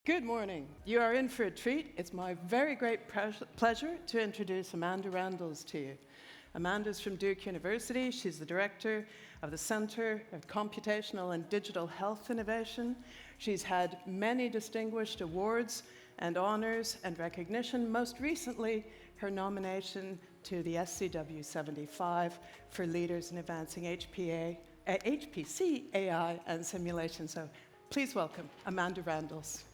Good morning. You are in for a treat. It's my very great pleasure to introduce Amanda Randles to you. Amanda's from Duke University. She's the director of the Center of Computational and Digital Health Innovation. She's had many distinguished awards and honors and recognition, most recently her nomination to the SCW 75 for Leaders in Advancing HPC, AI, and Simulation. So please welcome Amanda Randles.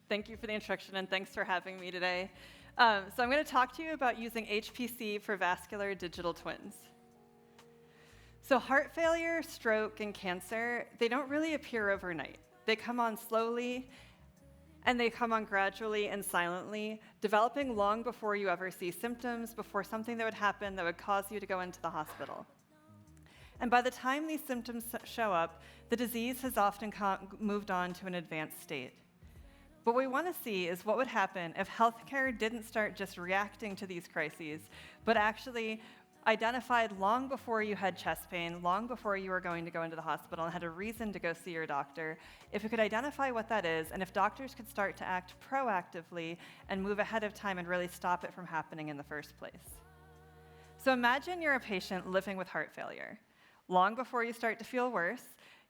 Thank you for the introduction, and thanks for having me today. So I'm going to talk to you about using HPC for vascular digital twins. So heart failure, stroke, and cancer, they don't really appear overnight. They come on slowly, and they come on gradually and silently, developing long before you ever see symptoms, before something that would happen that would cause you to go into the hospital. And by the time these symptoms show up, the disease has often moved on to an advanced state. What we want to see is what would happen if healthcare didn't start just reacting to these crises, but actually identified long before you had chest pain, long before you were going to go into the hospital and had a reason to go see your doctor, if we could identify what that is, and if doctors could start to act proactively and move ahead of time and really stop it from happening in the first place. So imagine you're a patient living with heart failure. Long before you start to feel worse,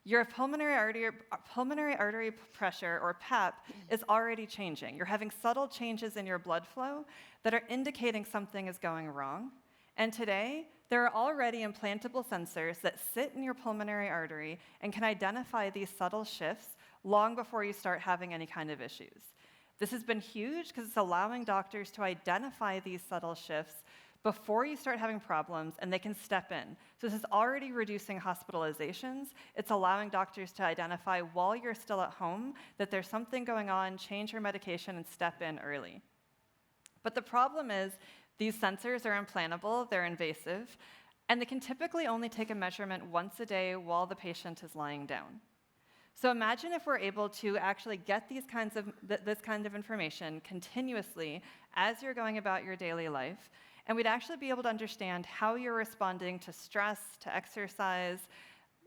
your pulmonary artery pressure, or PAP, is already changing. You're having subtle changes in your blood flow that are indicating something is going wrong. And today, there are already implantable sensors that sit in your pulmonary artery and can identify these subtle shifts long before you start having any kind of issues. This has been huge because it's allowing doctors to identify these subtle shifts before you start having problems, and they can step in. So this is already reducing hospitalizations. It's allowing doctors to identify while you're still at home that there's something going on, change your medication, and step in early. But the problem is these sensors are implantable, they're invasive, and they can typically only take a measurement once a day while the patient is lying down. So imagine if we're able to actually get this kind of information continuously as you're going about your daily life, and we'd actually be able to understand how you're responding to stress, to exercise,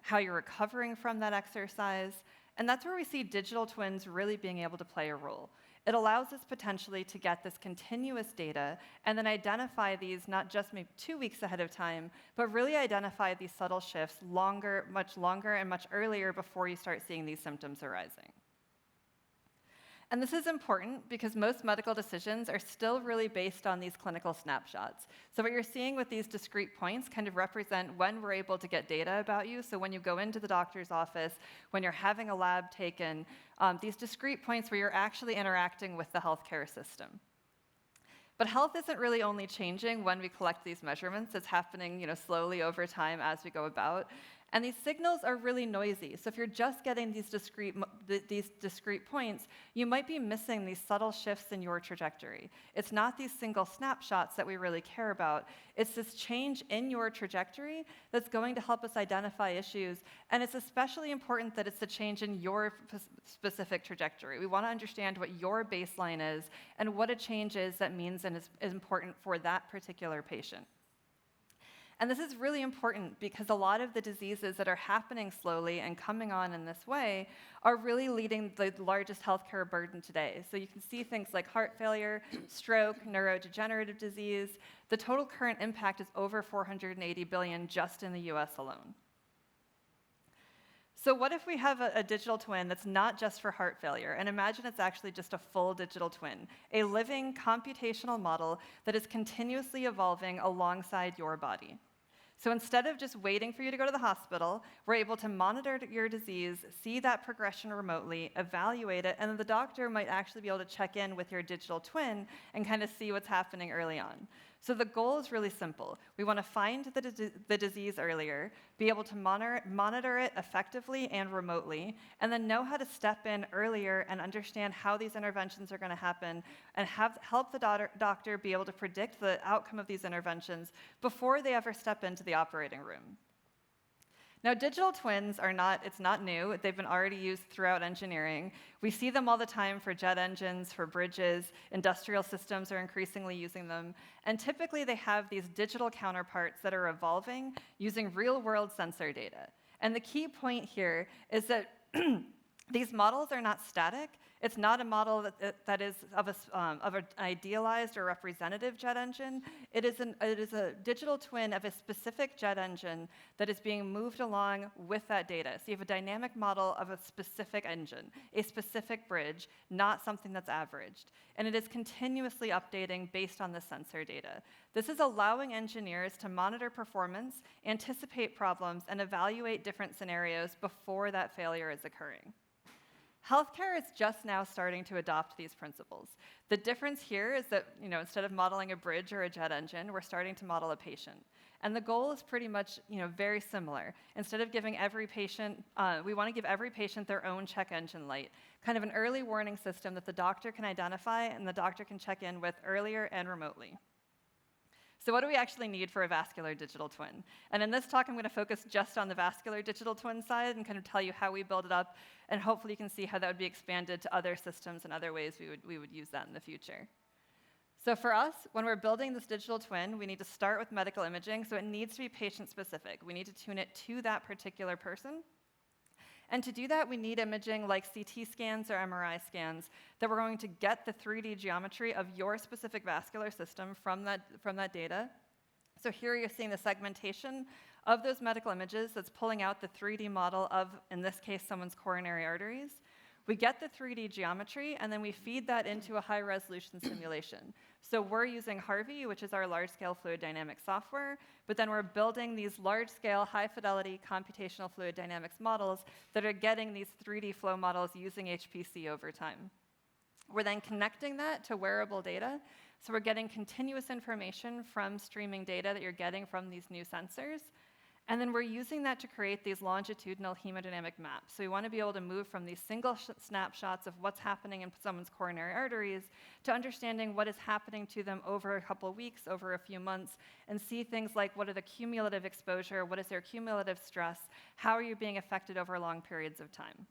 how you're recovering from that exercise. And that's where we see digital twins really being able to play a role. It allows us potentially to get this continuous data and then identify these not just maybe 2 weeks ahead of time, but really identify these subtle shifts much longer and much earlier before you start seeing these symptoms arising. And this is important because most medical decisions are still really based on these clinical snapshots. So what you're seeing with these discrete points kind of represent when we're able to get data about you. So when you go into the doctor's office, when you're having a lab taken, these discrete points where you're actually interacting with the healthcare system. But health isn't really only changing when we collect these measurements. It's happening, slowly over time as we go about. And these signals are really noisy. So if you're just getting these discrete points, you might be missing these subtle shifts in your trajectory. It's not these single snapshots that we really care about. It's this change in your trajectory that's going to help us identify issues. And it's especially important that it's a change in your specific trajectory. We want to understand what your baseline is and what a change is that means and is important for that particular patient. And this is really important because a lot of the diseases that are happening slowly and coming on in this way are really leading the largest healthcare burden today. So you can see things like heart failure, stroke, neurodegenerative disease. The total current impact is over $480 billion just in the US alone. So what if we have a digital twin that's not just for heart failure? And imagine it's actually just a full digital twin, a living computational model that is continuously evolving alongside your body. So instead of just waiting for you to go to the hospital, we're able to monitor your disease, see that progression remotely, evaluate it, and then the doctor might actually be able to check in with your digital twin and kind of see what's happening early on. So the goal is really simple. We want to find the disease earlier, be able to monitor it effectively and remotely, and then know how to step in earlier and understand how these interventions are going to happen, and help the doctor be able to predict the outcome of these interventions before they ever step into the operating room. Now, digital twins it's not new. They've been already used throughout engineering. We see them all the time for jet engines, for bridges. Industrial systems are increasingly using them. And typically, they have these digital counterparts that are evolving using real-world sensor data. And the key point here is that these models are not static. It's not a model that is of an idealized or representative jet engine. It is a digital twin of a specific jet engine that is being moved along with that data. So you have a dynamic model of a specific engine, a specific bridge, not something that's averaged. And it is continuously updating based on the sensor data. This is allowing engineers to monitor performance, anticipate problems, and evaluate different scenarios before that failure is occurring. Healthcare is just now starting to adopt these principles. The difference here is that, instead of modeling a bridge or a jet engine, we're starting to model a patient. And the goal is pretty much, very similar. Instead of giving every patient, we want to give every patient their own check engine light, kind of an early warning system that the doctor can identify and the doctor can check in with earlier and remotely. So what do we actually need for a vascular digital twin? And in this talk, I'm going to focus just on the vascular digital twin side and kind of tell you how we build it up, and hopefully you can see how that would be expanded to other systems and other ways we would use that in the future. So for us, when we're building this digital twin, we need to start with medical imaging, so it needs to be patient-specific. We need to tune it to that particular person. And to do that, we need imaging like CT scans or MRI scans that we're going to get the 3D geometry of your specific vascular system from that data. So here you're seeing the segmentation of those medical images that's pulling out the 3D model of, in this case, someone's coronary arteries. We get the 3D geometry, and then we feed that into a high-resolution simulation. So we're using Harvey, which is our large-scale fluid dynamics software, but then we're building these large-scale, high-fidelity computational fluid dynamics models that are getting these 3D flow models using HPC over time. We're then connecting that to wearable data, so we're getting continuous information from streaming data that you're getting from these new sensors. And then we're using that to create these longitudinal hemodynamic maps. So we want to be able to move from these single snapshots of what's happening in someone's coronary arteries to understanding what is happening to them over a couple of weeks, over a few months, and see things like what are the cumulative exposure, what is their cumulative stress, how are you being affected over long periods of time.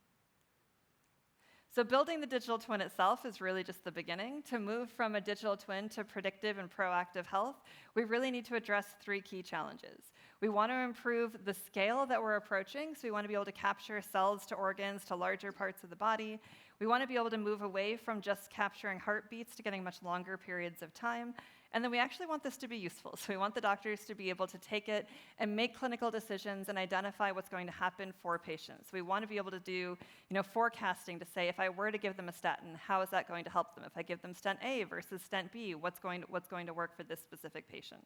So building the digital twin itself is really just the beginning. To move from a digital twin to predictive and proactive health, we really need to address 3 key challenges. We want to improve the scale that we're approaching, so we want to be able to capture cells to organs to larger parts of the body. We want to be able to move away from just capturing heartbeats to getting much longer periods of time. And then we actually want this to be useful. So we want the doctors to be able to take it and make clinical decisions and identify what's going to happen for patients. We want to be able to do, forecasting to say, if I were to give them a statin, how is that going to help them? If I give them stent A versus stent B, what's going to work for this specific patient?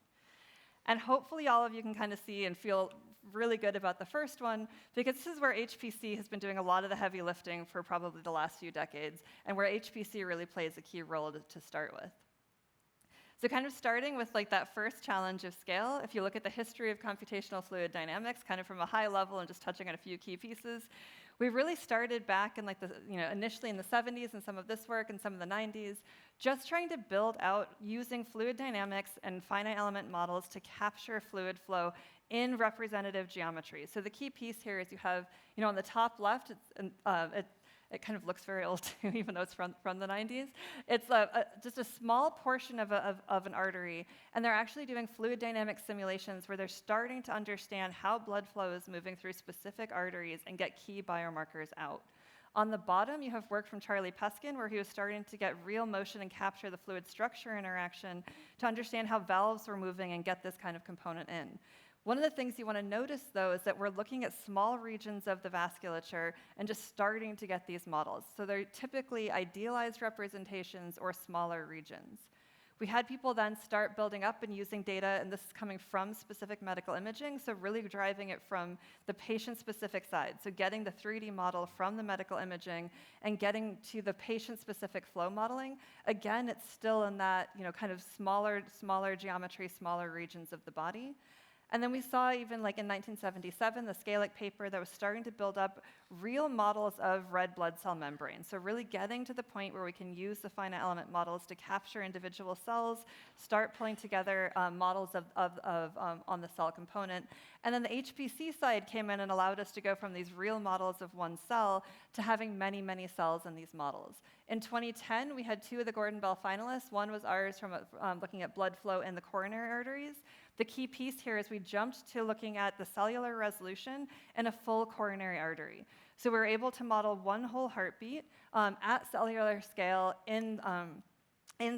And hopefully all of you can kind of see and feel really good about the first one, because this is where HPC has been doing a lot of the heavy lifting for probably the last few decades, and where HPC really plays a key role to start with. So kind of starting with that first challenge of scale, if you look at the history of computational fluid dynamics, kind of from a high level and just touching on a few key pieces, we really started back in initially in the 70s and some of this work and some of the 90s, just trying to build out using fluid dynamics and finite element models to capture fluid flow in representative geometry. So the key piece here is you have, on the top left, it kind of looks very old too, even though it's from the 90s. It's just a small portion of an artery, and they're actually doing fluid dynamic simulations where they're starting to understand how blood flow is moving through specific arteries and get key biomarkers out. On the bottom, you have work from Charlie Peskin, where he was starting to get real motion and capture the fluid structure interaction to understand how valves were moving and get this kind of component in. One of the things you want to notice, though, is that we're looking at small regions of the vasculature and just starting to get these models. So they're typically idealized representations or smaller regions. We had people then start building up and using data, and this is coming from specific medical imaging, so really driving it from the patient-specific side. So getting the 3D model from the medical imaging and getting to the patient-specific flow modeling. Again, it's still in that kind of smaller geometry, smaller regions of the body. And then we saw even like in 1977, the Scalic paper that was starting to build up real models of red blood cell membranes. So really getting to the point where we can use the finite element models to capture individual cells, start pulling together models on the cell component. And then the HPC side came in and allowed us to go from these real models of one cell to having many, many cells in these models. In 2010, we had 2 of the Gordon Bell finalists. One was ours from looking at blood flow in the coronary arteries. The key piece here is we jumped to looking at the cellular resolution in a full coronary artery. So we were able to model one whole heartbeat at cellular scale in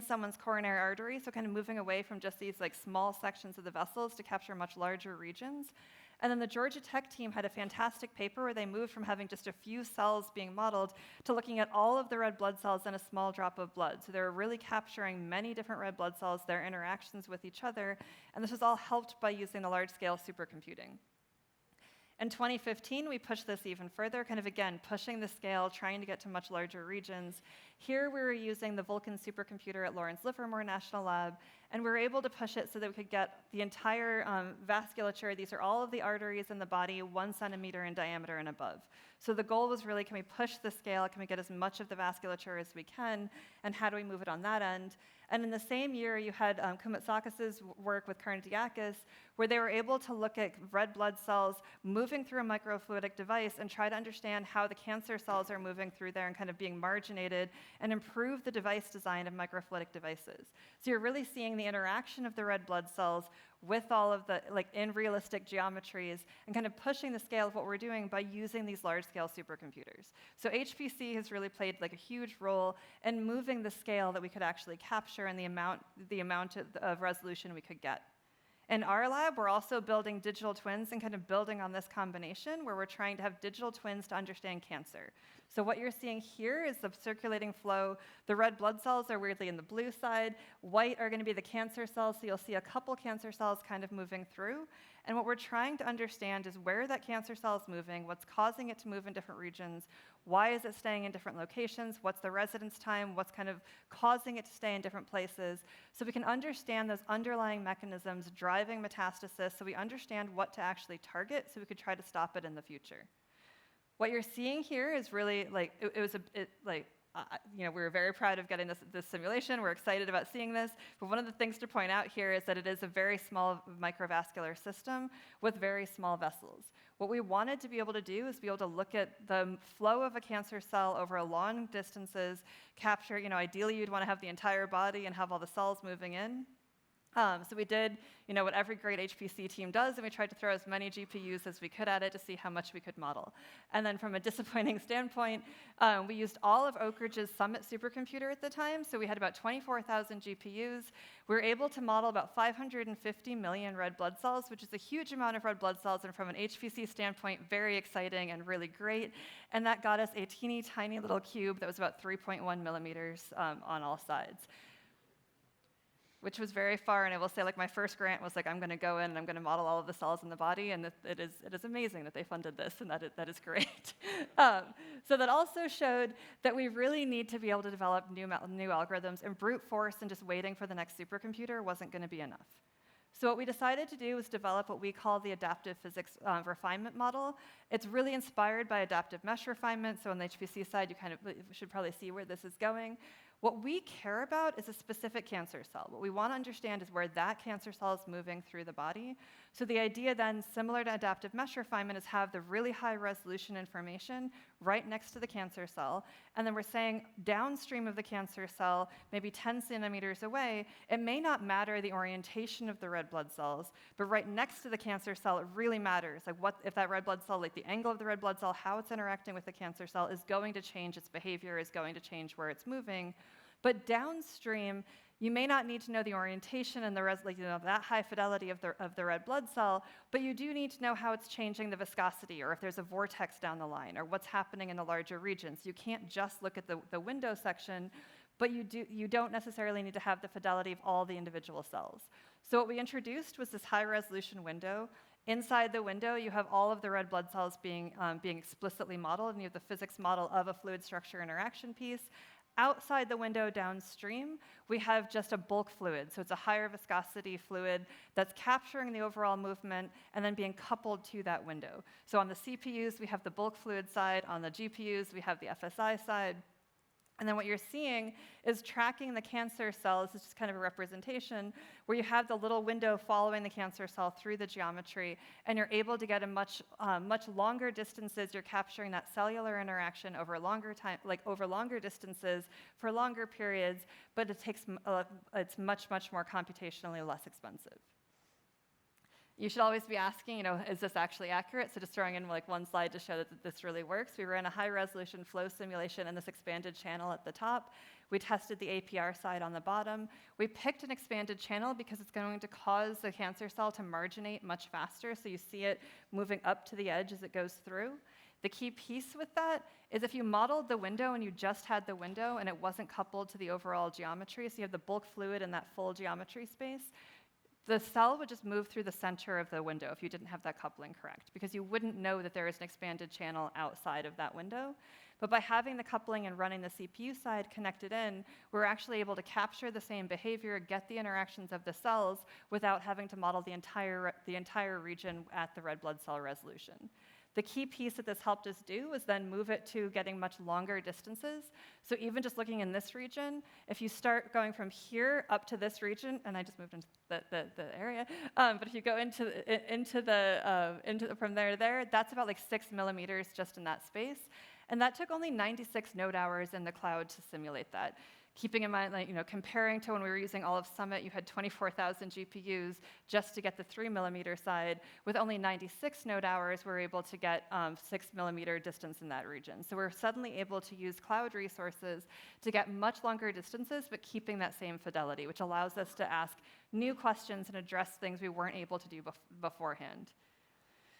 someone's coronary artery, so kind of moving away from just these like small sections of the vessels to capture much larger regions. And then the Georgia Tech team had a fantastic paper where they moved from having just a few cells being modeled to looking at all of the red blood cells in a small drop of blood. So they were really capturing many different red blood cells, their interactions with each other, and this was all helped by using the large-scale supercomputing. In 2015, we pushed this even further, kind of again, pushing the scale, trying to get to much larger regions. Here we were using the Vulkan supercomputer at Lawrence Livermore National Lab, and we were able to push it so that we could get the entire vasculature. These are all of the arteries in the body, 1 centimeter in diameter and above. So the goal was really, can we push the scale? Can we get as much of the vasculature as we can? And how do we move it on that end? And in the same year, you had Koumoutsakis' work with Karnadiakis, where they were able to look at red blood cells moving through a microfluidic device and try to understand how the cancer cells are moving through there and kind of being marginated and improve the device design of microfluidic devices. So you're really seeing the interaction of the red blood cells with all of the, like in realistic geometries and kind of pushing the scale of what we're doing by using these large-scale supercomputers. So HPC has really played like a huge role in moving the scale that we could actually capture and the amount of resolution we could get. In our lab, we're also building digital twins and kind of building on this combination where we're trying to have digital twins to understand cancer. So what you're seeing here is the circulating flow. The red blood cells are weirdly in the blue side. White are going to be the cancer cells, so you'll see a couple cancer cells kind of moving through. And what we're trying to understand is where that cancer cell is moving, what's causing it to move in different regions, why is it staying in different locations, what's the residence time, what's kind of causing it to stay in different places, so we can understand those underlying mechanisms driving metastasis, so we understand what to actually target, so we could try to stop it in the future. What you're seeing here is really like, we were very proud of getting this simulation. We're excited about seeing this. But one of the things to point out here is that it is a very small microvascular system with very small vessels. What we wanted to be able to do is be able to look at the flow of a cancer cell over long distances, capture, ideally you'd want to have the entire body and have all the cells moving in. So we did, what every great HPC team does, and we tried to throw as many GPUs as we could at it to see how much we could model. And then from a disappointing standpoint, we used all of Oak Ridge's Summit supercomputer at the time, so we had about 24,000 GPUs. We were able to model about 550 million red blood cells, which is a huge amount of red blood cells, and from an HPC standpoint, very exciting and really great. And that got us a teeny tiny little cube that was about 3.1 millimeters on all sides, which was very far. And I will say, my first grant was I'm going to go in and I'm going to model all of the cells in the body, and it is amazing that they funded this, and that is great. So that also showed that we really need to be able to develop new algorithms, and brute force and just waiting for the next supercomputer wasn't going to be enough. So what we decided to do was develop what we call the adaptive physics refinement model. It's really inspired by adaptive mesh refinement, so on the HPC side, you should probably see where this is going. What we care about is a specific cancer cell. What we want to understand is where that cancer cell is moving through the body. So the idea then, similar to adaptive mesh refinement, is have the really high resolution information right next to the cancer cell. And then we're saying downstream of the cancer cell, maybe 10 centimeters away, it may not matter the orientation of the red blood cells, but right next to the cancer cell, it really matters. What if that red blood cell, the angle of the red blood cell, how it's interacting with the cancer cell is going to change its behavior, is going to change where it's moving. But downstream, you may not need to know the orientation and that high fidelity of the red blood cell, but you do need to know how it's changing the viscosity, or if there's a vortex down the line, or what's happening in the larger regions. You can't just look at the window section, but you don't necessarily need to have the fidelity of all the individual cells. So what we introduced was this high-resolution window. Inside the window, you have all of the red blood cells being explicitly modeled, and you have the physics model of a fluid structure interaction piece. Outside the window downstream, we have just a bulk fluid. So it's a higher viscosity fluid that's capturing the overall movement and then being coupled to that window. So on the CPUs, we have the bulk fluid side. On the GPUs, we have the FSI side. And then what you're seeing is tracking the cancer cells. It's just kind of a representation where you have the little window following the cancer cell through the geometry, and you're able to get a much longer distances. You're capturing that cellular interaction over longer time, like over longer distances for longer periods, but it's much more computationally less expensive. You should always be asking, is this actually accurate? So just throwing in like one slide to show that this really works. We ran a high-resolution flow simulation in this expanded channel at the top. We tested the APR side on the bottom. We picked an expanded channel because it's going to cause the cancer cell to marginate much faster, so you see it moving up to the edge as it goes through. The key piece with that is if you modeled the window and you just had the window and it wasn't coupled to the overall geometry, so you have the bulk fluid in that full geometry space, the cell would just move through the center of the window if you didn't have that coupling correct, because you wouldn't know that there is an expanded channel outside of that window. But by having the coupling and running the CPU side connected in, we're actually able to capture the same behavior, get the interactions of the cells without having to model the entire region at the red blood cell resolution. The key piece that this helped us do was then move it to getting much longer distances. So even just looking in this region, if you start going from here up to this region, and I just moved into the area, but if you go from there to there, that's about like 6 millimeters just in that space. And that took only 96 node hours in the cloud to simulate that. Keeping in mind, comparing to when we were using all of Summit, you had 24,000 GPUs just to get the 3 millimeter side. With only 96 node hours, we're able to get 6 millimeter distance in that region. So we're suddenly able to use cloud resources to get much longer distances, but keeping that same fidelity, which allows us to ask new questions and address things we weren't able to do beforehand.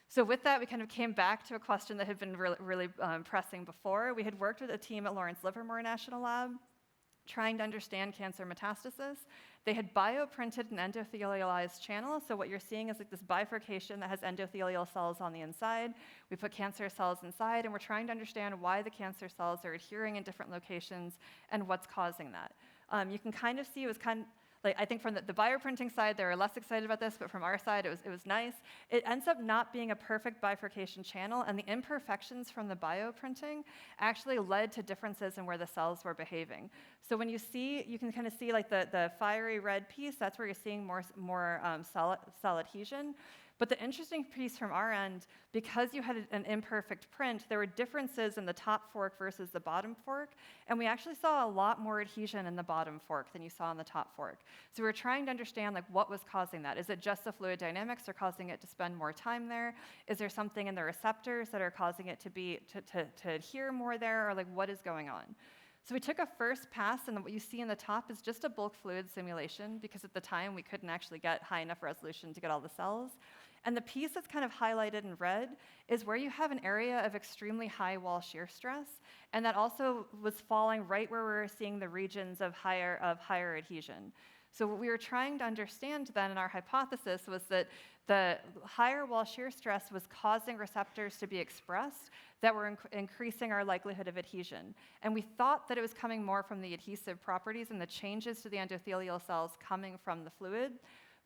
So with that, we kind of came back to a question that had been really pressing before. We had worked with a team at Lawrence Livermore National Lab trying to understand cancer metastasis. They had bioprinted an endothelialized channel. So what you're seeing is like this bifurcation that has endothelial cells on the inside. We put cancer cells inside, and we're trying to understand why the cancer cells are adhering in different locations and what's causing that. You can kind of see it was I think from the bioprinting side, they were less excited about this, but from our side, it was nice. It ends up not being a perfect bifurcation channel, and the imperfections from the bioprinting actually led to differences in where the cells were behaving. So when you can kind of see like the fiery red piece, that's where you're seeing more cell adhesion. But the interesting piece from our end, because you had an imperfect print, there were differences in the top fork versus the bottom fork, and we actually saw a lot more adhesion in the bottom fork than you saw in the top fork. So we were trying to understand what was causing that. Is it just the fluid dynamics are causing it to spend more time there? Is there something in the receptors that are causing it to adhere more there, or what is going on? So we took a first pass, and what you see in the top is just a bulk fluid simulation, because at the time we couldn't actually get high enough resolution to get all the cells. And the piece that's kind of highlighted in red is where you have an area of extremely high wall shear stress, and that also was falling right where we were seeing the regions of higher adhesion. So what we were trying to understand then in our hypothesis was that the higher wall shear stress was causing receptors to be expressed that were increasing our likelihood of adhesion. And we thought that it was coming more from the adhesive properties and the changes to the endothelial cells coming from the fluid.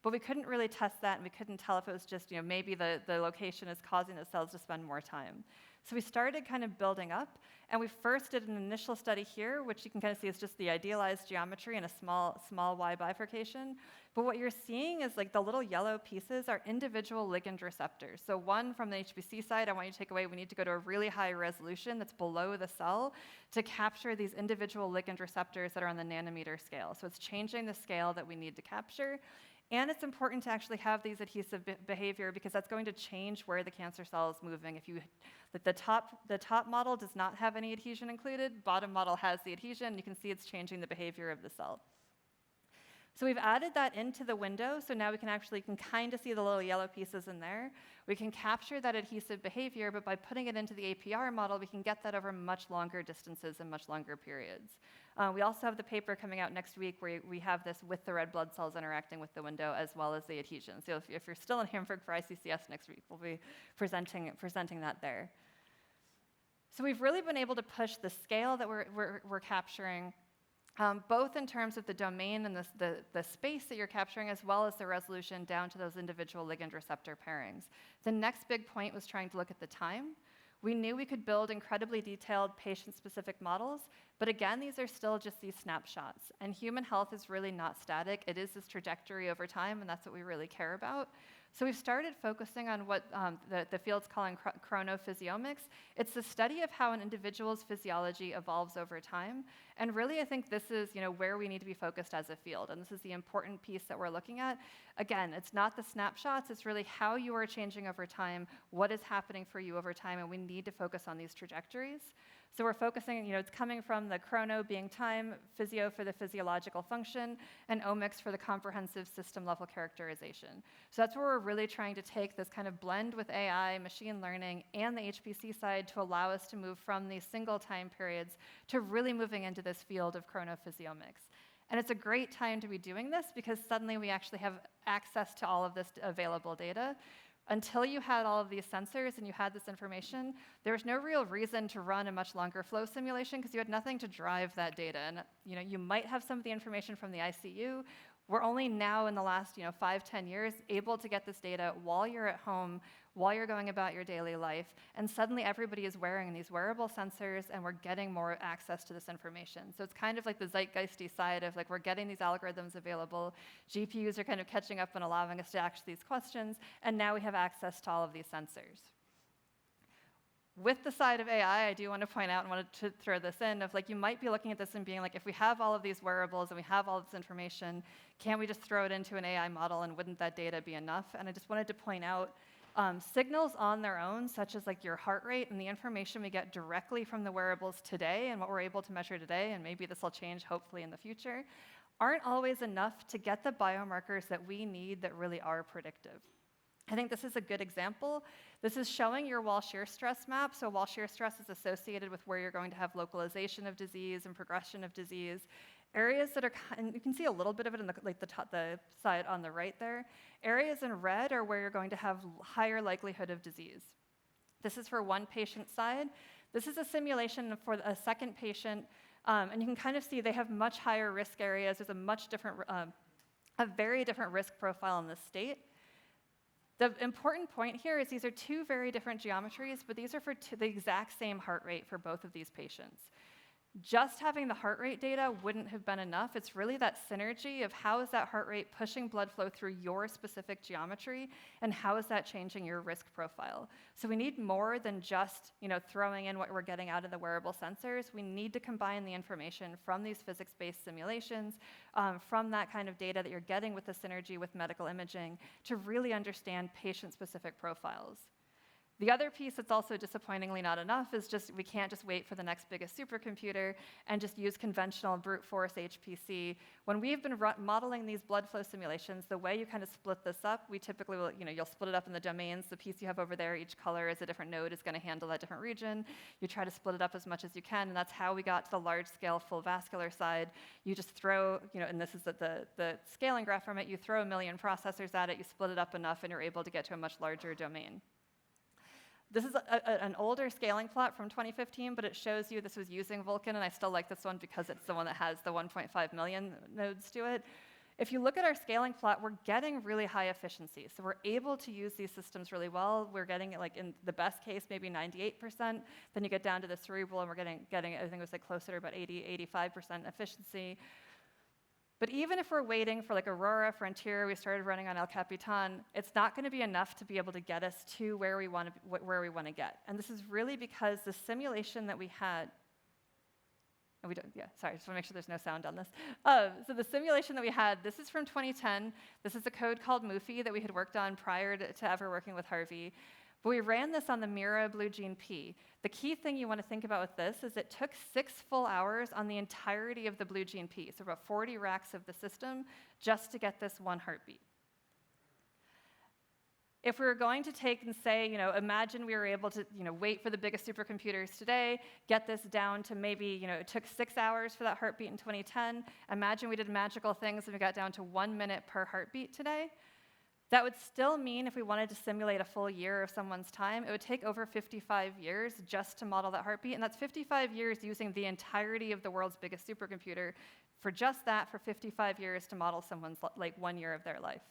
But we couldn't really test that, and we couldn't tell if it was just, maybe the location is causing the cells to spend more time. So we started kind of building up, and we first did an initial study here, which you can kind of see is just the idealized geometry and a small Y bifurcation. But what you're seeing is the little yellow pieces are individual ligand receptors. So one from the HPC side, I want you to take away, we need to go to a really high resolution that's below the cell to capture these individual ligand receptors that are on the nanometer scale. So it's changing the scale that we need to capture. And it's important to actually have these adhesive behavior, because that's going to change where the cancer cell is moving. The top model does not have any adhesion included. Bottom model has the adhesion. You can see it's changing the behavior of the cell. So we've added that into the window, so now we can kind of see the little yellow pieces in there. We can capture that adhesive behavior, but by putting it into the APR model, we can get that over much longer distances and much longer periods. We also have the paper coming out next week where we have this with the red blood cells interacting with the window as well as the adhesion. So if you're still in Hamburg for ICCS next week, we'll be presenting that there. So we've really been able to push the scale that we're capturing, both in terms of the domain and the space that you're capturing, as well as the resolution down to those individual ligand receptor pairings. The next big point was trying to look at the time. We knew we could build incredibly detailed patient-specific models, but again, these are still just these snapshots. And human health is really not static. It is this trajectory over time, and that's what we really care about. So we've started focusing on what the field's calling chronophysiologics. It's the study of how an individual's physiology evolves over time. And really, I think this is where we need to be focused as a field. And this is the important piece that we're looking at. Again, it's not the snapshots. It's really how you are changing over time, what is happening for you over time, and we need to focus on these trajectories. So we're focusing, it's coming from the chrono being time, physio for the physiological function, and omics for the comprehensive system-level characterization. So that's where we're really trying to take this kind of blend with AI, machine learning, and the HPC side to allow us to move from these single time periods to really moving into this field of chronophysiologics. And it's a great time to be doing this because suddenly we actually have access to all of this available data. Until you had all of these sensors and you had this information, there was no real reason to run a much longer flow simulation because you had nothing to drive that data. And you might have some of the information from the ICU. We're only now in the last 5, 10 years able to get this data while you're at home, while you're going about your daily life, and suddenly everybody is wearing these wearable sensors and we're getting more access to this information. So it's kind of like the zeitgeisty side of we're getting these algorithms available, GPUs are kind of catching up and allowing us to ask these questions, and now we have access to all of these sensors. With the side of AI, I do want to point out and wanted to throw this in of you might be looking at this and being if we have all of these wearables and we have all this information, can't we just throw it into an AI model and wouldn't that data be enough? And I just wanted to point out signals on their own, such as your heart rate and the information we get directly from the wearables today and what we're able to measure today, and maybe this will change hopefully in the future, aren't always enough to get the biomarkers that we need that really are predictive. I think this is a good example. This is showing your wall shear stress map. So wall shear stress is associated with where you're going to have localization of disease and progression of disease. Areas that are, and you can see a little bit of it in the side on the right there. Areas in red are where you're going to have higher likelihood of disease. This is for one patient side. This is a simulation for a second patient, and you can kind of see they have much higher risk areas. There's a very different risk profile in this state. The important point here is these are two very different geometries, but these are for the exact same heart rate for both of these patients. Just having the heart rate data wouldn't have been enough. It's really that synergy of how is that heart rate pushing blood flow through your specific geometry, and how is that changing your risk profile. So we need more than just throwing in what we're getting out of the wearable sensors. We need to combine the information from these physics-based simulations, from that kind of data that you're getting with the synergy with medical imaging to really understand patient-specific profiles. The other piece that's also disappointingly not enough is we can't just wait for the next biggest supercomputer and just use conventional brute force HPC. When we've been modeling these blood flow simulations, the way you kind of split this up, we typically will, you'll split it up in the domains. The piece you have over there, each color is a different node, is going to handle that different region. You try to split it up as much as you can, and that's how we got to the large-scale full vascular side. You just throw, and this is the scaling graph from it, you throw 1 million processors at it, you split it up enough, and you're able to get to a much larger domain. This is an older scaling plot from 2015, but it shows you this was using Vulkan, and I still like this one because it's the one that has the 1.5 million nodes to it. If you look at our scaling plot, we're getting really high efficiency. So we're able to use these systems really well. We're getting, in the best case, maybe 98%. Then you get down to the cerebral, and we're getting I think it was closer to about 85% efficiency. But even if we're waiting for Aurora, Frontier, we started running on El Capitan, it's not going to be enough to be able to get us to where we want to get. And this is really because the simulation that we had, and we don't, yeah, sorry, just want to make sure there's no sound on this. So the simulation that we had, this is from 2010. This is a code called MUFI that we had worked on prior to ever working with Harvey. But we ran this on the Mira Blue Gene P. The key thing you want to think about with this is it took 6 full hours on the entirety of the Blue Gene P, so about 40 racks of the system, just to get this one heartbeat. If we were going to take and say, imagine we were able to, wait for the biggest supercomputers today, get this down to maybe, it took 6 hours for that heartbeat in 2010. Imagine we did magical things and we got down to 1 minute per heartbeat today. That would still mean if we wanted to simulate a full year of someone's time, it would take over 55 years just to model that heartbeat, and that's 55 years using the entirety of the world's biggest supercomputer for just that, for 55 years to model someone's like 1 year of their life.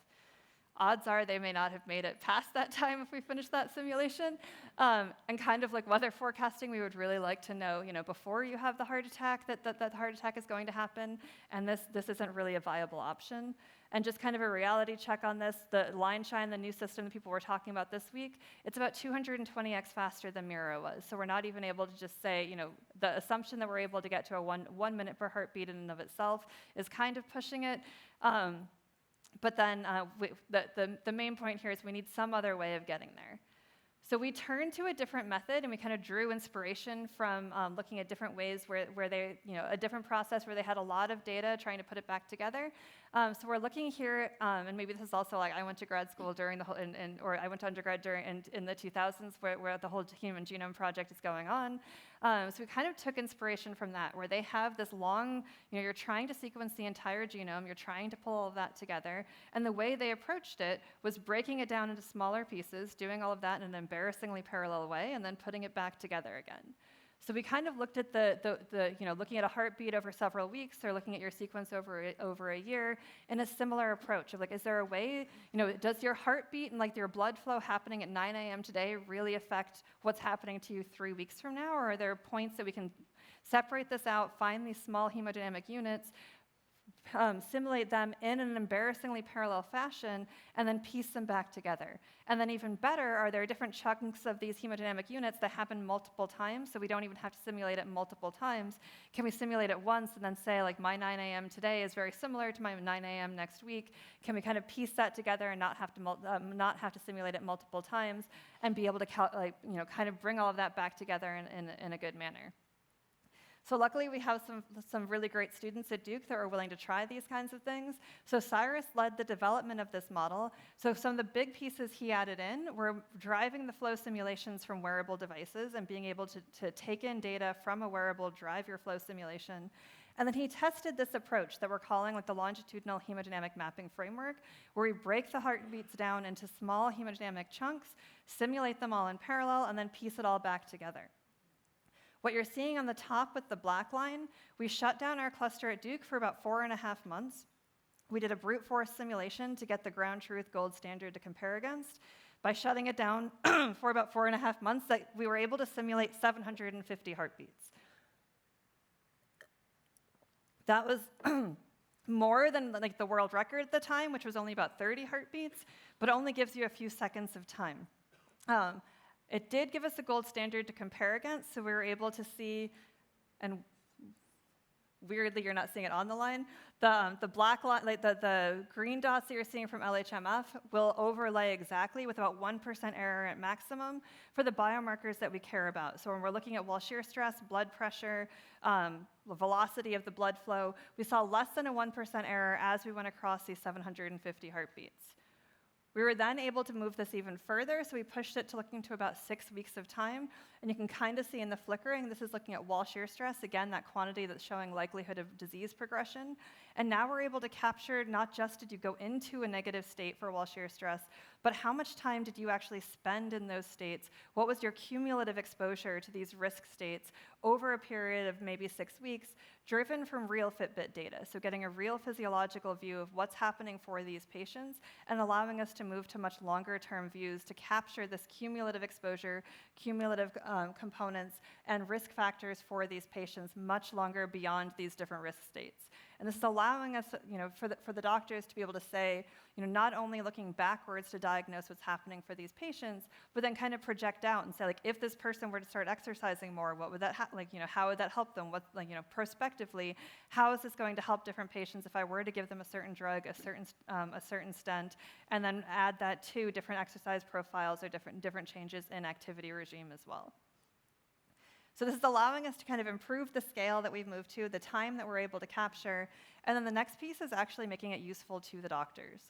Odds are they may not have made it past that time if we finish that simulation. And kind of like weather forecasting, we would really like to know, before you have the heart attack, that the heart attack is going to happen, and this isn't really a viable option. And just kind of a reality check on this, the line shine, the new system that people were talking about this week, it's about 220x faster than Miro was. So we're not even able to just say, the assumption that we're able to get to a one minute per heartbeat in and of itself is kind of pushing it. But then the main point here is we need some other way of getting there. So we turned to a different method, and we kind of drew inspiration from looking at different ways where they, a different process where they had a lot of data trying to put it back together. So we're looking here, and maybe this is also like I went to grad school during the whole, or I went to undergrad in the 2000s where the whole Human Genome Project is going on. So we kind of took inspiration from that, where they have this long, you're trying to sequence the entire genome, you're trying to pull all of that together, and the way they approached it was breaking it down into smaller pieces, doing all of that in an embarrassingly parallel way, and then putting it back together again. So we kind of looked at looking at a heartbeat over several weeks, or looking at your sequence over a year, in a similar approach of like, is there a way, does your heartbeat and like your blood flow happening at 9 a.m. today really affect what's happening to you 3 weeks from now, or are there points that we can separate this out, find these small hemodynamic units, simulate them in an embarrassingly parallel fashion, and then piece them back together. And then even better, are there different chunks of these hemodynamic units that happen multiple times, so we don't even have to simulate it multiple times? Can we simulate it once and then say, like, my 9 a.m. today is very similar to my 9 a.m. next week? Can we kind of piece that together and not have to simulate it multiple times, and be able to kind of bring all of that back together in a good manner? So luckily, we have some really great students at Duke that are willing to try these kinds of things. So Cyrus led the development of this model. So some of the big pieces he added in were driving the flow simulations from wearable devices and being able to take in data from a wearable, drive your flow simulation. And then he tested this approach that we're calling like the longitudinal hemodynamic mapping framework, where we break the heartbeats down into small hemodynamic chunks, simulate them all in parallel, and then piece it all back together. What you're seeing on the top with the black line, we shut down our cluster at Duke for about 4.5 months. We did a brute force simulation to get the ground truth gold standard to compare against. By shutting it down for about 4.5 months, we were able to simulate 750 heartbeats. That was more than like the world record at the time, which was only about 30 heartbeats, but it only gives you a few seconds of time. It did give us a gold standard to compare against, so we were able to see, and weirdly, you're not seeing it on the line, the black line, like the green dots that you're seeing from LHMF will overlay exactly with about 1% error at maximum for the biomarkers that we care about. So when we're looking at wall shear stress, blood pressure, the velocity of the blood flow, we saw less than a 1% error as we went across these 750 heartbeats. We were then able to move this even further, so we pushed it to looking to about 6 weeks of time. And you can kind of see in the flickering, this is looking at wall shear stress, again, that quantity that's showing likelihood of disease progression. And now we're able to capture not just did you go into a negative state for wall shear stress, but how much time did you actually spend in those states? What was your cumulative exposure to these risk states over a period of maybe 6 weeks, driven from real Fitbit data? So getting a real physiological view of what's happening for these patients and allowing us to move to much longer term views to capture this cumulative exposure, cumulative components, and risk factors for these patients much longer beyond these different risk states. And this is allowing us, for the doctors to be able to say, not only looking backwards to diagnose what's happening for these patients, but then kind of project out and say, like, if this person were to start exercising more, what would that how would that help them? What, prospectively, how is this going to help different patients if I were to give them a certain drug, a certain stent, and then add that to different exercise profiles or different changes in activity regime as well. So this is allowing us to kind of improve the scale that we've moved to, the time that we're able to capture, and then the next piece is actually making it useful to the doctors.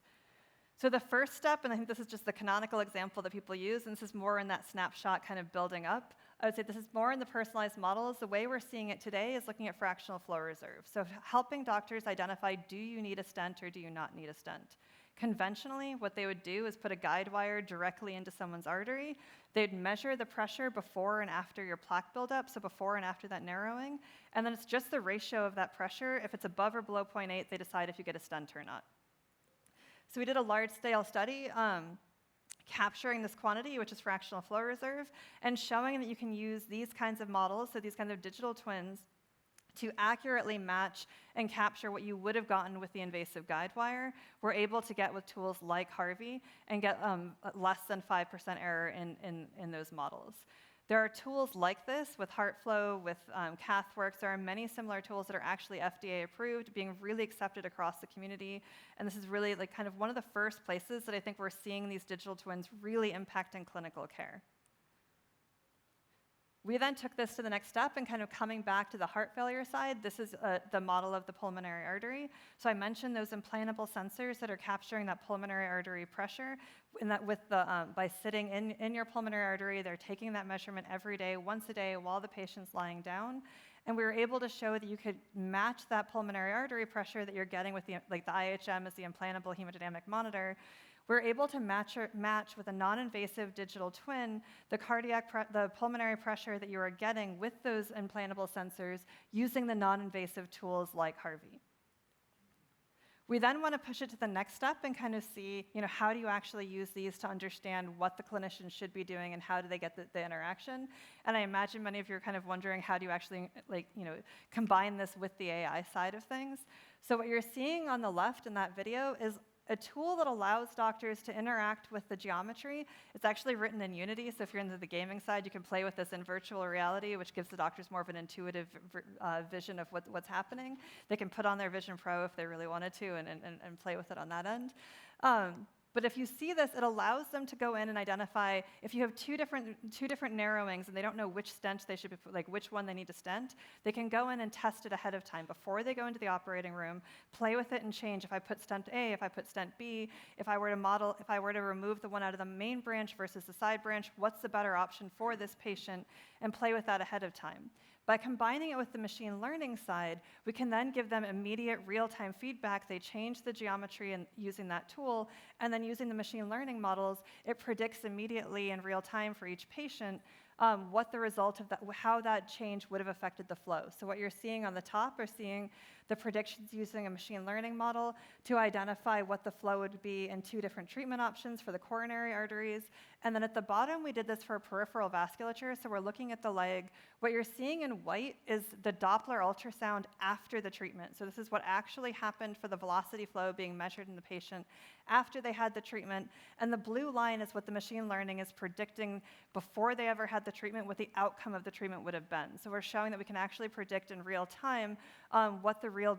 So the first step, and I think this is just the canonical example that people use, and this is more in that snapshot kind of building up, I would say this is more in the personalized models. The way we're seeing it today is looking at fractional flow reserve. So helping doctors identify, do you need a stent or do you not need a stent? Conventionally, what they would do is put a guide wire directly into someone's artery. They'd measure the pressure before and after your plaque buildup, so before and after that narrowing, and then it's just the ratio of that pressure. If it's above or below 0.8, they decide if you get a stent or not. So we did a large-scale study capturing this quantity, which is fractional flow reserve, and showing that you can use these kinds of models, so these kinds of digital twins, to accurately match and capture what you would have gotten with the invasive guide wire. We're able to get with tools like Harvey and get less than 5% error in those models. There are tools like this with HeartFlow, with CathWorks. There are many similar tools that are actually FDA approved, being really accepted across the community. And this is really like kind of one of the first places that I think we're seeing these digital twins really impacting clinical care. We then took this to the next step and kind of coming back to the heart failure side. This is the model of the pulmonary artery. So I mentioned those implantable sensors that are capturing that pulmonary artery pressure. And that with the, by sitting in your pulmonary artery, they're taking that measurement every day, once a day, while the patient's lying down. And we were able to show that you could match that pulmonary artery pressure that you're getting with the IHM as the implantable hemodynamic monitor. We're able to match with a non-invasive digital twin the pulmonary pressure that you are getting with those implantable sensors using the non-invasive tools like Harvey. We then want to push it to the next step and kind of see, how do you actually use these to understand what the clinician should be doing and how do they get the interaction? And I imagine many of you are kind of wondering, how do you actually combine this with the AI side of things? So what you're seeing on the left in that video is a tool that allows doctors to interact with the geometry. It's actually written in Unity, so if you're into the gaming side, you can play with this in virtual reality, which gives the doctors more of an intuitive vision of what's happening. They can put on their Vision Pro if they really wanted to and play with it on that end. But if you see this, it allows them to go in and identify if you have two different narrowings and they don't know which stent they should be, which one they need to stent, they can go in and test it ahead of time before they go into the operating room, play with it and change. If I put stent A, if I put stent B, if I were to remove the one out of the main branch versus the side branch, what's the better option for this patient, and play with that ahead of time. By combining it with the machine learning side, we can then give them immediate real-time feedback. They change the geometry using that tool, and then using the machine learning models, it predicts immediately in real time for each patient what the result of that, how that change would have affected the flow. So what you're seeing on the top are seeing the predictions using a machine learning model to identify what the flow would be in two different treatment options for the coronary arteries. And then at the bottom, we did this for peripheral vasculature. So we're looking at the leg. What you're seeing in white is the Doppler ultrasound after the treatment. So this is what actually happened for the velocity flow being measured in the patient after they had the treatment. And the blue line is what the machine learning is predicting before they ever had the treatment, what the outcome of the treatment would have been. So we're showing that we can actually predict in real time what the real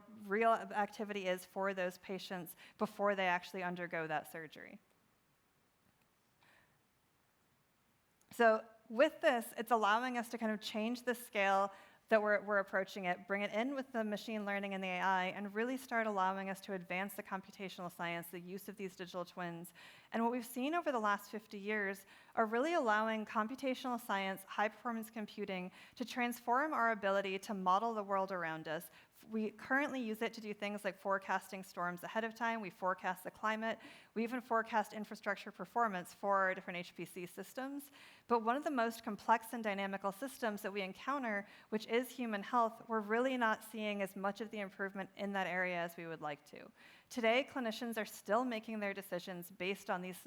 activity is for those patients before they actually undergo that surgery. So with this, it's allowing us to kind of change the scale that we're approaching it, bring it in with the machine learning and the AI, and really start allowing us to advance the computational science, the use of these digital twins. And what we've seen over the last 50 years are really allowing computational science, high-performance computing, to transform our ability to model the world around us. We currently use it to do things like forecasting storms ahead of time. We forecast the climate. We even forecast infrastructure performance for our different HPC systems. But one of the most complex and dynamical systems that we encounter, which is human health, we're really not seeing as much of the improvement in that area as we would like to. Today, clinicians are still making their decisions based on these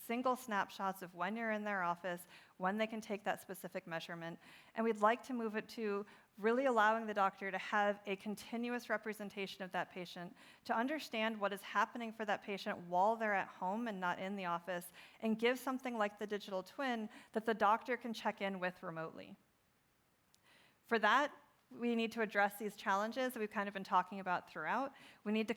single snapshots of when you're in their office, when they can take that specific measurement. And we'd like to move it to really allowing the doctor to have a continuous representation of that patient, to understand what is happening for that patient while they're at home and not in the office, and give something like the digital twin that the doctor can check in with remotely. For that, we need to address these challenges that we've kind of been talking about throughout. We need to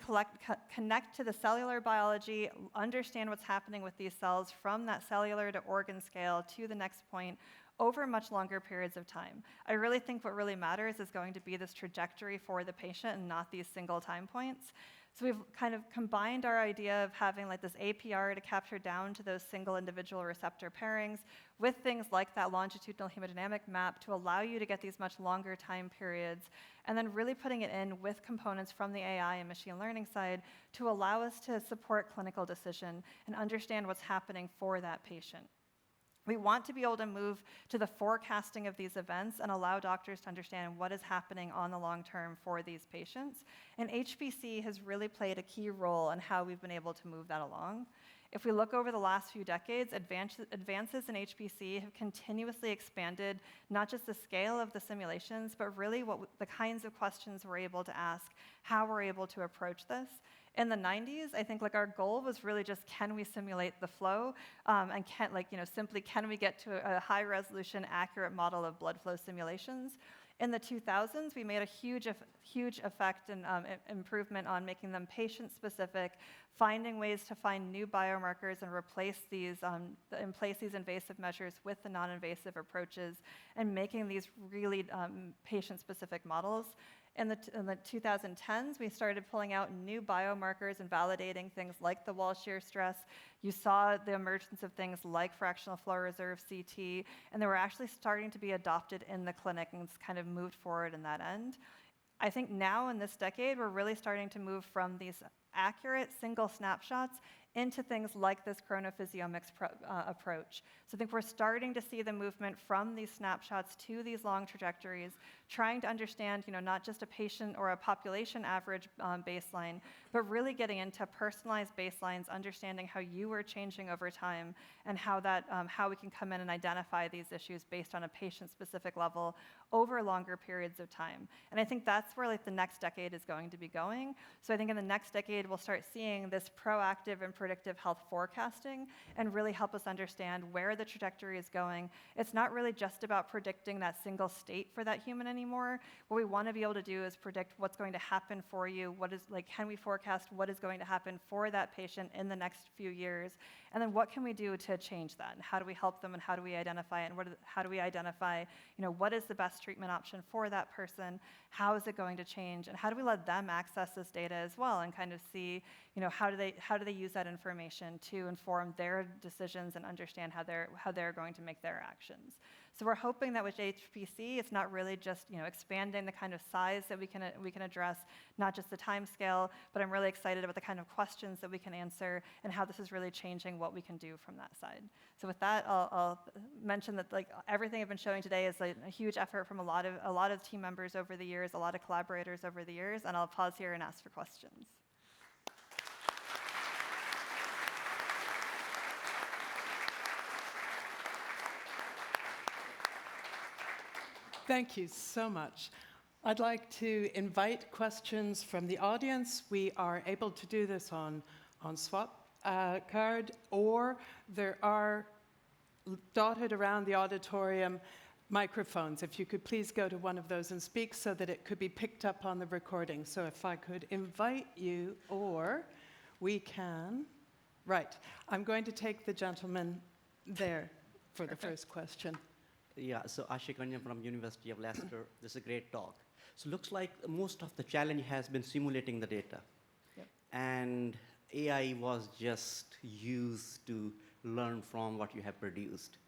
connect to the cellular biology, understand what's happening with these cells from that cellular to organ scale to the next point over much longer periods of time. I really think what really matters is going to be this trajectory for the patient and not these single time points. So we've kind of combined our idea of having like this APR to capture down to those single individual receptor pairings with things like that longitudinal hemodynamic map to allow you to get these much longer time periods, and then really putting it in with components from the AI and machine learning side to allow us to support clinical decision and understand what's happening for that patient. We want to be able to move to the forecasting of these events and allow doctors to understand what is happening on the long term for these patients. And HPC has really played a key role in how we've been able to move that along. If we look over the last few decades, advances in HPC have continuously expanded not just the scale of the simulations, but really the kinds of questions we're able to ask, how we're able to approach this. In the 90s, I think our goal was really just, can we simulate the flow, and simply can we get to a high resolution, accurate model of blood flow simulations? In the 2000s, we made a huge effect and improvement on making them patient-specific, finding ways to find new biomarkers and replace these invasive measures with the non-invasive approaches, and making these really patient-specific models. In the 2010s, we started pulling out new biomarkers and validating things like the wall shear stress. You saw the emergence of things like fractional flow reserve CT, and they were actually starting to be adopted in the clinic, and it's kind of moved forward in that end. I think now in this decade, we're really starting to move from these accurate single snapshots into things like this chronophysiomics approach. So I think we're starting to see the movement from these snapshots to these long trajectories, trying to understand, not just a patient or a population average baseline, but really getting into personalized baselines, understanding how you are changing over time, and how we can come in and identify these issues based on a patient-specific level over longer periods of time. And I think that's where the next decade is going to be going. So I think in the next decade, we'll start seeing this proactive and predictive health forecasting and really help us understand where the trajectory is going. It's not really just about predicting that single state for that human anymore. What we want to be able to do is predict what's going to happen for you. Can we forecast what is going to happen for that patient in the next few years? And then what can we do to change that? And how do we help them? And how do we identify it? And how do we identify, what is the best treatment option for that person? How is it going to change? And how do we let them access this data as well and kind of see, how do they use that information to inform their decisions and understand how they're going to make their actions? So we're hoping that with HPC, it's not really just expanding the kind of size that we can address, not just the time scale, but I'm really excited about the kind of questions that we can answer and how this is really changing what we can do from that side. So with that, I'll mention that everything I've been showing today is a huge effort from a lot of team members over the years, a lot of collaborators over the years, and I'll pause here and ask for questions. Thank you so much. I'd like to invite questions from the audience. We are able to do this on swap card, or there are dotted around the auditorium microphones. If you could please go to one of those and speak so that it could be picked up on the recording. So if I could invite you, or we can. Right, I'm going to take the gentleman there for the first question. Yeah, so Ashik Ranjan from University of Leicester. This is a great talk. So looks like most of the challenge has been simulating the data. Yep. And AI was just used to learn from what you have produced.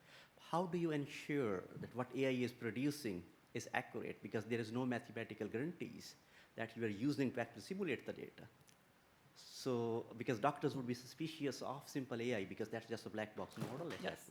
How do you ensure that what AI is producing is accurate? Because there is no mathematical guarantees that you are using to actually simulate the data. So, because doctors would be suspicious of simple AI because that's just a black box model. Yes.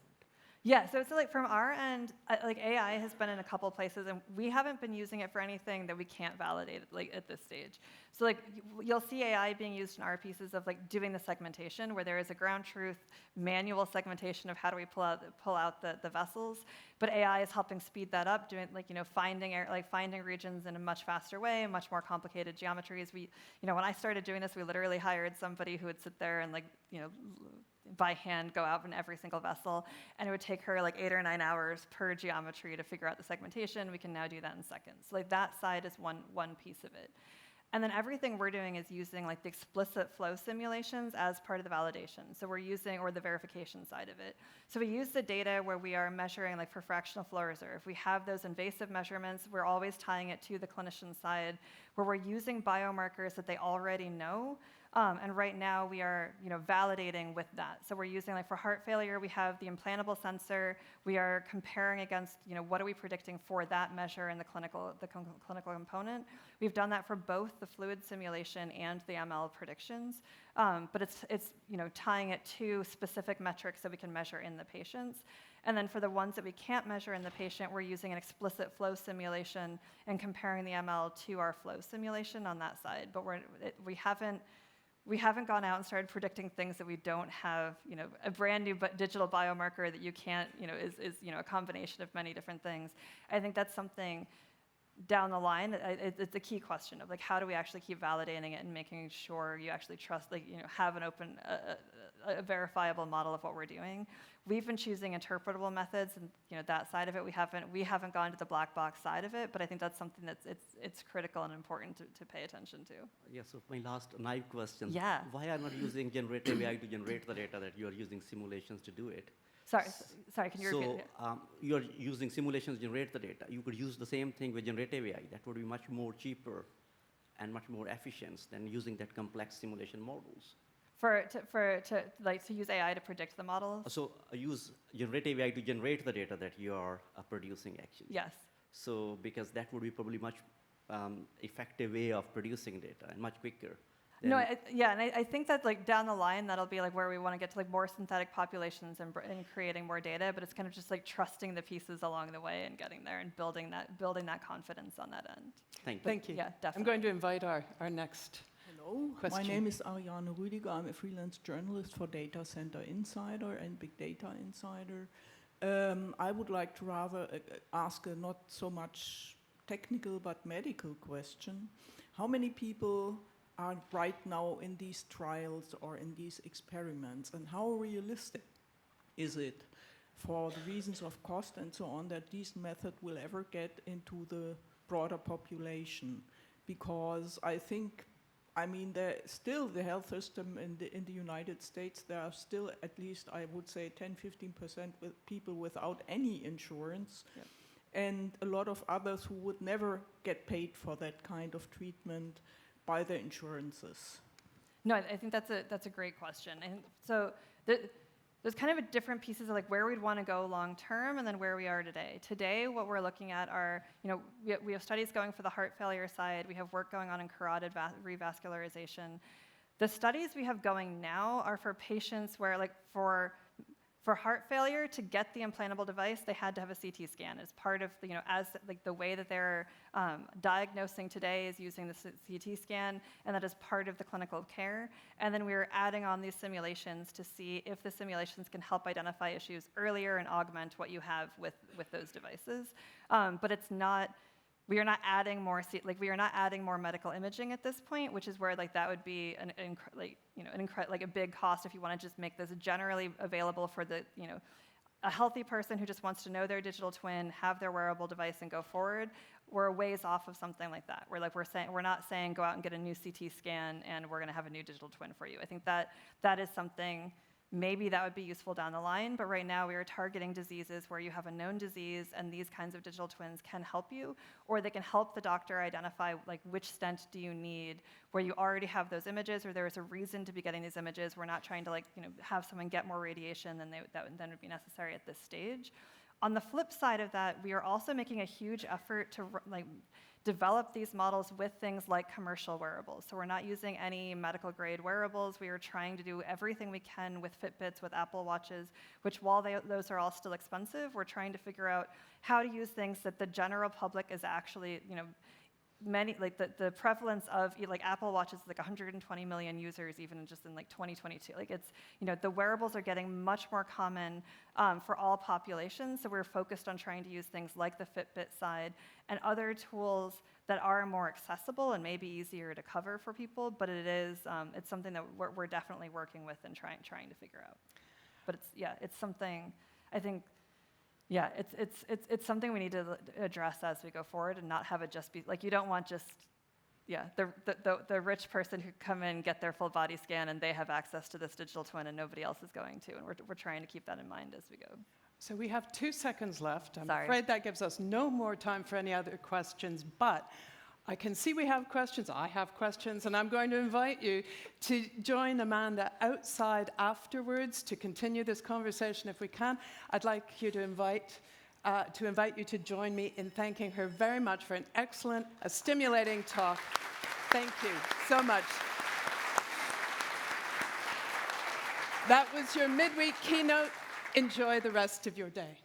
Yeah, so from our end, AI has been in a couple places, and we haven't been using it for anything that we can't validate at this stage. So you'll see AI being used in our pieces of doing the segmentation, where there is a ground truth manual segmentation of how do we pull out the vessels, but AI is helping speed that up, doing finding regions in a much faster way, much more complicated geometries. When I started doing this, we literally hired somebody who would sit there and by hand go out in every single vessel, and it would take her 8 or 9 hours per geometry to figure out the segmentation. We can now do that in seconds. So that side is one piece of it. And then everything we're doing is using like the explicit flow simulations as part of the validation. So we're using, or the verification side of it. So we use the data where we are measuring like for fractional flow reserve. We have those invasive measurements. We're always tying it to the clinician side where we're using biomarkers that they already know. And right now we are, validating with that. So we're using, like for heart failure, we have the implantable sensor. We are comparing against, what are we predicting for that measure in the clinical component. We've done that for both the fluid simulation and the ML predictions. But it's tying it to specific metrics that we can measure in the patients. And then for the ones that we can't measure in the patient, we're using an explicit flow simulation and comparing the ML to our flow simulation on that side. But we haven't gone out and started predicting things that we don't have, a brand new digital biomarker that you can't, is a combination of many different things. I think that's something down the line, it's a key question of like, how do we actually keep validating it and making sure you actually trust, like, have an open, a verifiable model of what we're doing. We've been choosing interpretable methods, and that side of it, we haven't gone to the black box side of it, but I think that's something that's it's critical and important to pay attention to. Yeah, so my last naive question. Yeah. Why are not using generative AI to generate the data that you are using simulations to do it? Sorry, can you repeat it? So you're using simulations to generate the data. You could use the same thing with generative AI. That would be much more cheaper and much more efficient than using that complex simulation models. To use AI to predict the models? So use generative AI to generate the data that you are producing, actually. Yes. So because that would be probably much effective way of producing data and much quicker. No, and I think that like down the line, that'll be like where we want to get to like more synthetic populations and creating more data, but it's kind of just like trusting the pieces along the way and getting there and building that confidence on that end. Thank you. Yeah, definitely. I'm going to invite our next Hello, question. my name is Ariane Rüdiger. I'm a freelance journalist for Data Center Insider and Big Data Insider. I would like to rather ask a not so much technical but medical question. How many people are right now in these trials or in these experiments, and how realistic is it for the reasons of cost and so on that this method will ever get into the broader population? Because there's still the health system in the United States, there are still at least, I would say, 10-15% with people without any insurance. Yep. And a lot of others who would never get paid for that kind of treatment by the insurances. No, I think that's a great question. And so there's kind of different pieces of like where we'd want to go long term and then where we are today. Today, what we're looking at are, we have studies going for the heart failure side. We have work going on in carotid revascularization. The studies we have going now are for patients where, like, for heart failure, to get the implantable device, they had to have a CT scan as part of, as like the way that they're diagnosing today is using the CT scan, and that is part of the clinical care. And then we were adding on these simulations to see if the simulations can help identify issues earlier and augment what you have with those devices. But it's not. We are not adding more, we are not adding more medical imaging at this point, which is where like that would be a big cost if you want to just make this generally available for the, a healthy person who just wants to know their digital twin, have their wearable device, and go forward. We're a ways off of something like that. We're not saying go out and get a new CT scan and we're going to have a new digital twin for you. I think that is something. Maybe that would be useful down the line, but right now we are targeting diseases where you have a known disease and these kinds of digital twins can help you, or they can help the doctor identify like which stent do you need, where you already have those images or there is a reason to be getting these images. We're not trying to have someone get more radiation than that would be necessary at this stage. On the flip side of that, we are also making a huge effort to develop these models with things like commercial wearables. So we're not using any medical grade wearables. We are trying to do everything we can with Fitbits, with Apple Watches, which while those are all still expensive, we're trying to figure out how to use things that the general public is actually, many, like the prevalence of like Apple Watches is like 120 million users even just in like 2022. Like it's, the wearables are getting much more common for all populations. So we're focused on trying to use things like the Fitbit side and other tools that are more accessible and maybe easier to cover for people. But it's something that we're definitely working with and trying to figure out. But it's something I think. Yeah, it's something we need to address as we go forward and not have it just be like you don't want just yeah, the rich person who come in, get their full body scan, and they have access to this digital twin, and nobody else is going to. And we're trying to keep that in mind as we go. So we have 2 seconds left. I'm Sorry. afraid that gives us no more time for any other questions, but I can see we have questions. I have questions, and I'm going to invite you to join Amanda outside afterwards to continue this conversation if we can. I'd like you to invite you to join me in thanking her very much for an excellent, stimulating talk. Thank you so much. That was your midweek keynote. Enjoy the rest of your day.